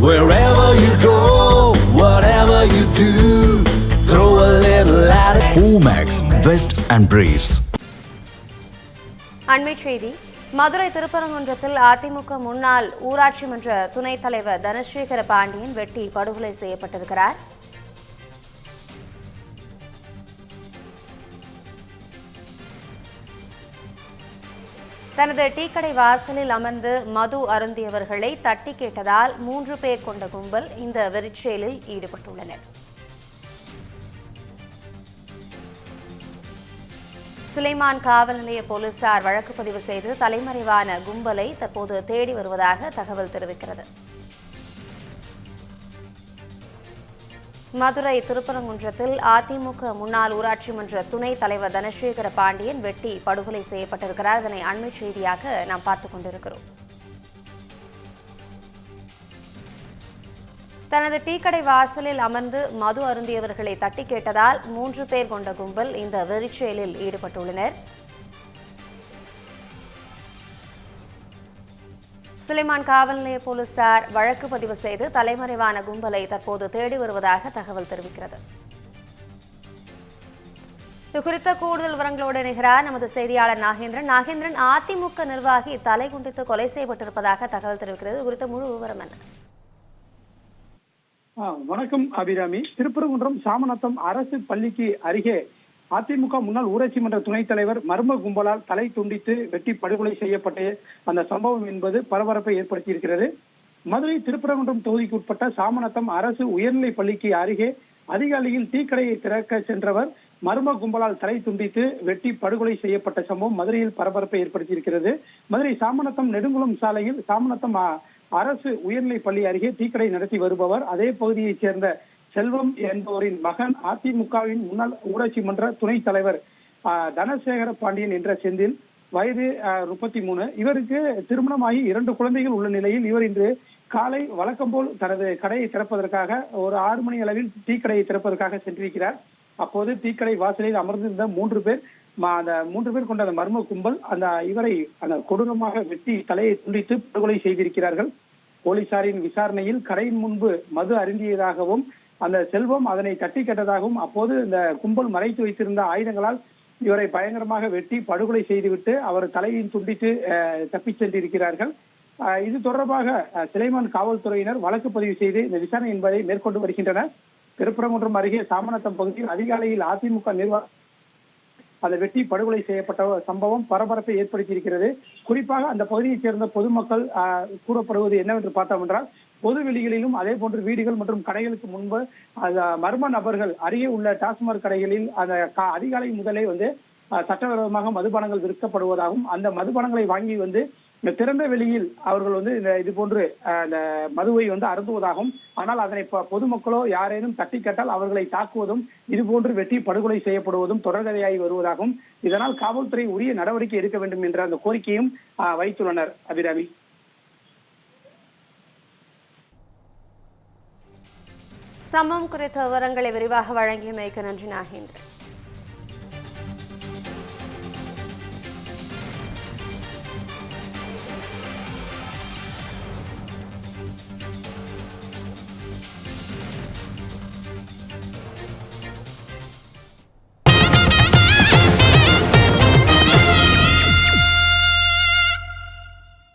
Wherever you go, whatever you do, throw a little at it. Omax, Vest and Briefs. அண்மை செய்தி. மதுரை திருப்பரங்குன்றத்தில் அதிமுக முன்னாள் ஊராட்சி மன்ற துணைத் தலைவர் தனசேகர பாண்டியன் வெட்டி படுகொலை செய்யப்பட்டிருக்கிறார். தனது டீக்கடை வாசலில் அமர்ந்து மது அருந்தியவர்களை தட்டி கேட்டதால் 3 பேர் கொண்ட கும்பல் இந்த வெறிச்செயலில் ஈடுபட்டுள்ளனர். சுலைமான் காவல் நிலைய போலீசார் வழக்கு பதிவு செய்து தலைமறைவான கும்பலை தற்போது தேடி வருவதாக தகவல் தெரிவிக்கிறது. மதுரை திருப்பரங்குன்றத்தில் அதிமுக முன்னாள் ஊராட்சி மன்ற துணைத் தலைவர் தனசேகர பாண்டியன் வெட்டி படுகொலை செய்யப்பட்டிருக்கிறார். இதனை அண்மை செய்தியாக நாம் பார்த்துக் கொண்டிருக்கிறோம். தனது டீக்கடை வாசலில் அமர்ந்து மது அருந்தியவர்களை தட்டி கேட்டதால் 3 பேர் கொண்ட கும்பல் இந்த வெறிச்செயலில் ஈடுபட்டுள்ளனர். சுலைமான் காவல் நிலைய போலீசார் வழக்கு பதிவு செய்து தலைமறைவான கும்பலை தற்போது தேடி வருவதாக தகவல் தெரிவிக்கிறது. இது குறித்த கூடுதல் விவரங்களோடு இணைகிறார் நமது செய்தியாளர் நாகேந்திரன். அதிமுக நிர்வாகி தலைகுண்டித்து கொலை செய்யப்பட்டிருப்பதாக தகவல் தெரிவிக்கிறது. குறித்த முழு விவரம் என்ன? வணக்கம் அபிராமி. திருப்பரங்குன்றம் சாமநத்தம் அரசு பள்ளிக்கு அருகே அதிமுக முன்னாள் ஊராட்சி மன்ற துணைத் தலைவர் மர்ம கும்பலால் தலை துண்டித்து வெட்டி படுகொலை செய்யப்பட்ட அந்த சம்பவம் என்பது பரபரப்பை ஏற்படுத்தியிருக்கிறது. மதுரை திருப்பரங்குன்றம் தொகுதிக்கு உட்பட்ட சாமநத்தம் அரசு உயர்நிலை பள்ளிக்கு அருகே அதிகாலையில் டீக்கடையை திறக்க சென்றவர் மர்ம கும்பலால் தலை துண்டித்து வெட்டி படுகொலை செய்யப்பட்ட சம்பவம் மதுரையில் பரபரப்பை ஏற்படுத்தியிருக்கிறது. மதுரை சாமநத்தம் நெடுங்குளம் சாலையில் சாமநத்தம் அரசு உயர்நிலை பள்ளி அருகே டீக்கடை நடத்தி வருபவர் அதே பகுதியைச் சேர்ந்த செல்வம் என்பவரின் மகன் அதிமுகவின் முன்னாள் ஊராட்சி மன்ற துணைத் தலைவர் தனசேகர பாண்டியன் என்ற செந்தில், வயது 33. இவருக்கு திருமணமாகி 2 குழந்தைகள் உள்ள நிலையில் இவர் இன்று காலை வழக்கம் போல் தனது கடையை திறப்பதற்காக ஒரு 6 மணி அளவில் டீக்கடையை திறப்பதற்காக சென்றிருக்கிறார். அப்போது டீக்கடை வாசலில் அமர்ந்திருந்த 3 பேர் அந்த 3 பேர் கொண்ட அந்த மர்ம கும்பல் இவரை கொடூரமாக வெட்டி தலையை துண்டித்து படுகொலை செய்திருக்கிறார்கள். போலீசாரின் விசாரணையில் கடையின் முன்பு மது அருந்தியதாகவும் அந்த செல்வம் அதனை தட்டி கேட்டதாகவும் அப்போது இந்த கும்பல் மறைத்து வைத்திருந்த ஆயுதங்களால் இவரை பயங்கரமாக வெட்டி படுகொலை செய்துவிட்டு அவர் தலையின் துண்டித்து தப்பிச் சென்றிருக்கிறார்கள். இது தொடர்பாக சுலைமான் காவல்துறையினர் வழக்கு பதிவு செய்து இந்த விசாரணை என்பதை மேற்கொண்டு வருகின்றனர். திருப்பரங்குன்றம் அருகே சாமநத்தம் பகுதியில் அதிகாலையில் அதிமுக நிர்வாகம் அதை வெட்டி படுகொலை செய்யப்பட்ட சம்பவம் பரபரப்பை ஏற்படுத்தியிருக்கிறது. குறிப்பாக அந்த பகுதியைச் சேர்ந்த பொதுமக்கள் கூறப்படுவது என்னவென்று பார்த்தோம் என்றால், பொது வெளிகளிலும் அதே போன்று வீடுகள் மற்றும் கடைகளுக்கு முன்பு மர்ம நபர்கள் அருகே உள்ள டாஸ்மாக் கடைகளில் அந்த அதிகாலை முதலே சட்டவிரோதமாக மதுபானங்கள் விற்கப்படுவதாகவும் அந்த மதுபானங்களை வாங்கி இந்த திறந்த வெளியில் அவர்கள் இது போன்று அந்த மதுவை அருந்துவதாகவும், ஆனால் அதனை பொதுமக்களோ யாரேனும் தட்டி கேட்டால் அவர்களை தாக்குவதும் இது போன்று வெட்டி படுகொலை செய்யப்படுவதும் தொடர்கதையாகி வருவதாகவும், இதனால் காவல்துறை உரிய நடவடிக்கை எடுக்க வேண்டும் என்ற அந்த கோரிக்கையும் வைத்துள்ளனர். அபிராமி, சம்பவம் குறித்த விவரங்களை விரிவாக வழங்கியமைக்கு நன்றி நாகேந்திரன்.